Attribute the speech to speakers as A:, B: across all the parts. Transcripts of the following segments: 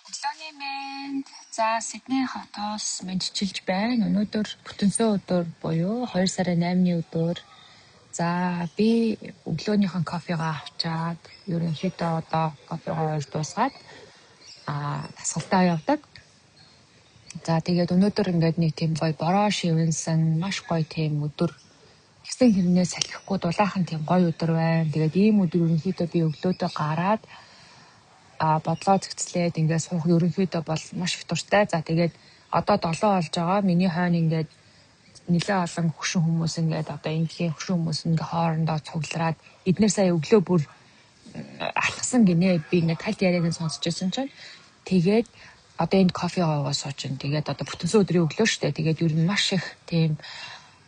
A: Өглөөний мэнд. За Сидней хотоос мэдчилж байна. Өнөөдөр бүтэнсөө өдөр буюу 2 сарын 8-ны өдөр. За би өглөөнийхэн кофегаа авчаад ерөнхийдөө одоо кофегаа ууж дуусгаад тасгалтаа явдаг. За тэгээд өнөөдөр ингээд нэг тийм гоё бороо шивэнсэн маш гоё тийм өдөр. Гэсэн хэрнээ салхихгүй дулаахан тийм гоё өдөр байна. Тэгээд ийм өдөр ерөнхийдөө би өглөөдөө гараад бодлоо зэгцлээд ингээд суух ерөнхийдөө бол маш их дуртай. За тэгээд одоо 7 болж байгаа. Миний хойно ингээд нэлээд олон хөшин хүмүүс ингээд одоо энгийн хөшин хүмүүс ингээд хоорондоо цуглараад эдгээр сая өглөө бүр алхсан гинэ. Би ингээд тал яриаг нь сонсч байсан чинь тэгээд одоо энд кофе уугаа сууж байна. Тэгээд одоо бүтэнсөө өдрийн өглөө штэ. Тэгээд ер нь маш их тийм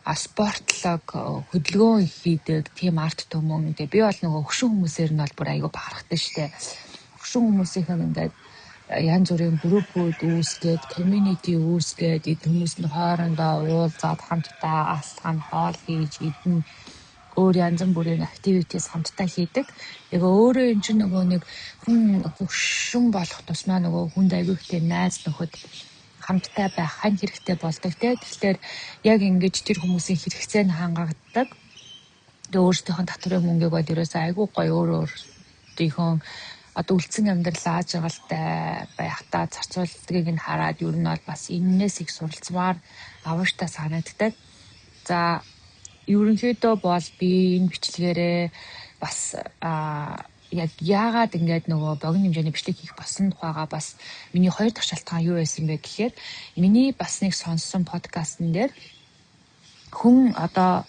A: спортлог хөдөлгөөн хийдэг тийм арт түмэн. Тэгээд би бол нөгөө хөшин хүмүүсээр нь бол бүр айгүй бахархдаг штэ. Хөшин хүмүүсийнхэн ингээд янз бүрийн группүүд үүсгээд, community үүсгээд, эд хүмүүс нь хоорондоо уулзаад хамтдаа алхам, хоол хийж, эдэн өөр янз бүрийн activities хамтдаа хийдэг. Яг өөрөө энэ чинь нөгөө нэг хүн хөшин болох тусмаа нөгөө хүнд аягүй их тийм найз нөхөд хамтдаа байх хань хэрэгтэй болдог те. Тэгэхээр яг ингэж тэр хүмүүсийн хэрэгцээ нь хангагддаг. Тэгээ өөрсдийнх нь татврын мөнгөийг бол ерөөсөө аягүй гоё өөрийнхөө одоо үлдсэн амьдрал ажигалтай байхдаа зарцуулдгийг нь хараад ер нь бол бас энээс их суралцмаар авууштай санагддаг. За ерөнхийдөө бол би энэ бичлэгээрээ бас яг яагаад ингээд нөгөө богино хэмжээний бичлэг хийх болсон тухайгаа бас миний 2 дахь шалтгаан юу байсан бэ гэхээр миний бас нэг сонссон подкастн дээр хүн одоо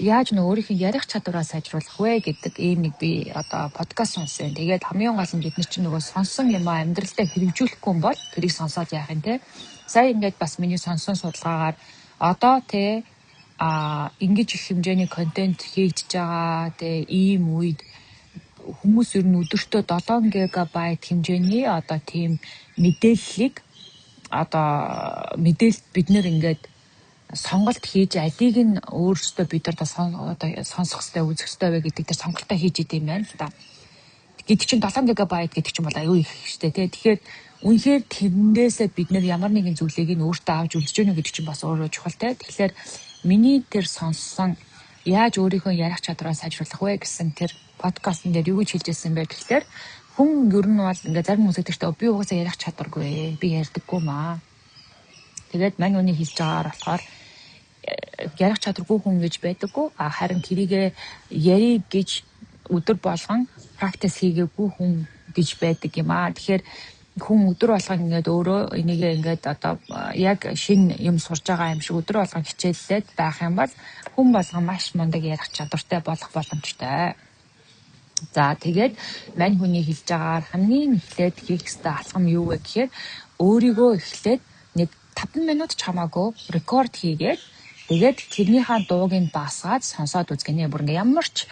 A: яаж нэг өөрийнхөө ярих чадвараа сайжруулах вэ гэдэг ийм нэг би одоо подкаст сонссон. Тэгээд хамгийн гол нь бид нар чинь нөгөө сонсон юм амьдралдаа хэрэгжүүлэхгүй бол тэрийг сонсоод яах юм те. Сая ингээд бас миний сонссон судалгаагаар одоо те ингэж их хэмжээний контент хийж байгаа те ийм үед хүмүүс ер нь өдөртөө 7 гигабайт хэмжээний одоо тийм мэдээллийг одоо мэдээлэл бид нэр ингээд сонголт хийж адийг нь өөрсдөө бид нар одоо сонсох хэрэгтэй, үзэх хэрэгтэй вэ гэдэг тэр сонголтоо хийж идэм байна л да. Гэдэг чинь 7 гигабайт гэдэг чинь бол аюу их штэ тий. Тэгэхээр үнэхээр тэрнээсээ бид нар ямар нэгэн зүйлийг нь өөртөө авч үлдэж гэнэ гэдэг чинь бас өөрөө чухал тий. Тэгэхээр миний тэр сонссон яаж өөрийнхөө ярих чадвараа сайжруулах вэ гэсэн тэр подкастн дээр юу гэж хэлж ирсэн бэ гэхээр хүн ер нь бол ингээ зарим хүмүүс гэдэгтээ би угаасаа ярих чадваргүй, би ярьдаггүй маа. Тэгээд мань үний хэлж байгаагаар болохоор ярих чадваргүй хүн гэж байдаггүй. Харин тэрийгэ ярих гэж өдөр болгон практис хийгээгүй хүн гэж байдаг юм аа. Тэгэхээр хүн өдөр болгон ингээд өөрөө энийгээ ингээд одоо яг шинэ юм сурж байгаа юм шиг өдөр болгон хичээллээд байх юм бол хүн болгон маш мундаг ярих чадвартай болох боломжтой. За тэгээд мань хүний хэлж байгаагаар хамгийн эхлээд хийх ёстой алхам юу вэ гэхээр өөрийгөө эхлээд нэг 5 минут ч хамаагүй рекорд хийгээд тэгээд тэрнийхээ дууг нь басгаад сонсоод үзгэнэ. Бүр ингээ ямар ч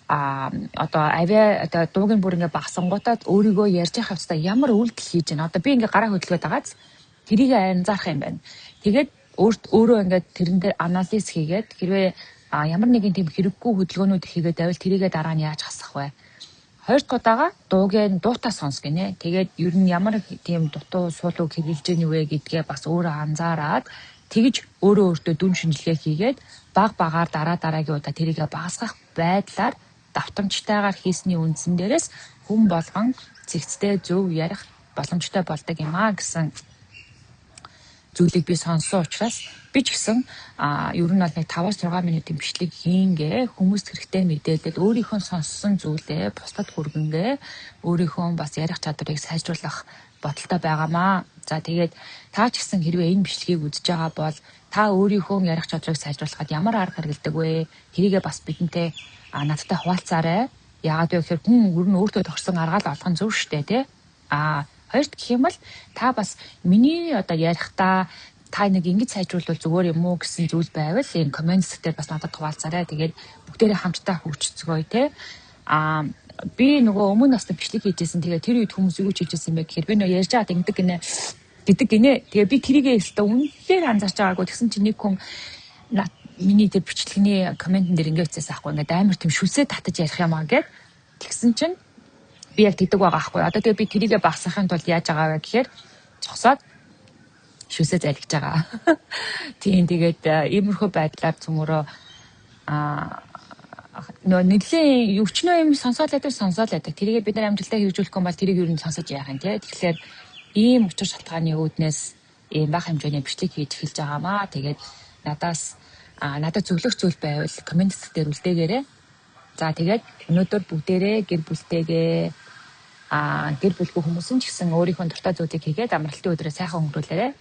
A: одоо авиа одоо дууг нь бүр ингээ багсангуудаад өөрийгөө ярьж явах хэвээр ямар үйлдэл хийж байна. Одоо би ингээ гараа хөдөлгөөд байгааз тэрийг анзаарах юм байна. Тэгээд өөрөө ингээ тэрэн дээр анализ хийгээд хэрвээ ямар нэгэн тийм хэрэггүй хөдөлгөөнүүд хийгээд байвал тэрийгээ дараа нь яаж хасах вэ? 2 дахь удаага дуугийн дуутаа сонс гинэ. Тэгээд ер нь ямар тийм дутуу суулууг хэрэгжилж ийн вэ гэдгээ бас өөрөө анзаараад тэгж өөртөө дүн шинжилгээ хийгээд багаар дараагийн удаа тэрийгээ багасгах байдлаар давтамжтайгаар хийсний үндсэн дээрээс хүн болгон зэгцтэй зөв ярих боломжтой болдог юм аа гэсэн зүйлийг би сонссон учраас би ч гэсэн ер нь бол нэг 5-6 минутын бичлэг хийнгээ хүмүүст хэрэгтэй мэдээлэл өөрийнхөө сонссон зүйлээ бусдад хүргэнгээ өөрийнхөө бас ярих чадварыг сайжруулах бодолтой байгаамаа. За тэгээд та ч гэсэн хэрвээ энэ бичлэгийг үзэж байгаа бол та өөрийнхөө ярих чадварыг сайжруулахад ямар арга хэрэглэдэг вэ? Тэрийгээ бас бидэнтэй надтай хуваалцаарай. Яагаад вэ гэхээр хүн ер нь өөртөө тохирсон аргаал олох нь зөв штэ тий. Хоёрт гэх юм бол та бас миний одоо ярихдаа та нэг ингэж сайжруулвал зүгээр юм уу гэсэн зүйл байвал энэ комментс дээр бас надад хуваалцаарай. Тэгээд бүгдээрээ хамтдаа хөгжцгөөе тий. Би нөгөө өмнө нас бичлэг хийжсэн. Тэгээд тэр үед хүмүүс юу хийж ирсэн бэ гэхээр би нөгөө ярьж байгаад ингэдэг гинэ гэдэг гинэ. Тэгээд би тэрийгээ өстө үнээр анзаарч байгаагүй. Тэгсэн чинь нэг хүн миний тэр бичлэгний комментэн дээр ингэж хэлсэн аахгүй. Ингээд амар тийм шүлсээ татаж ярих юм аа гэд. Тэгсэн чинь би яг тэгдэг байгаа байхгүй. Одоо тэгээ би тэрийгэ багасгахын тулд яаж байгаа вэ гэхээр зогсоод шүсээ залгиж байгаа. Тийм тэгээд иймэрхүү байдлаар цөмөрөө нэлийн өвчнөө юм сонсоод байдаг. Тэрийгэ бид нар амжилтаа хэрэгжүүлэх юм бол тэрийг юу н сонсож яах юм тий. Тэгэхээр ийм учир шалтгааны үүднээс ийм бага хэмжээний бичлэг хийж эхэлж байгаамаа. Тэгээд надад зөвлөх зүйл байвал коммент дээр үлдээгээрэй. За тэгээд өнөөдөр бүгдээрээ гэр бүлтэйгээ гэр бүлгүй хүмүүс нь ч гэсэн өөрийнхөө дуртай зүйлийг хийгээд амралтын өдрөө сайхан өнгөрүүлээрэй.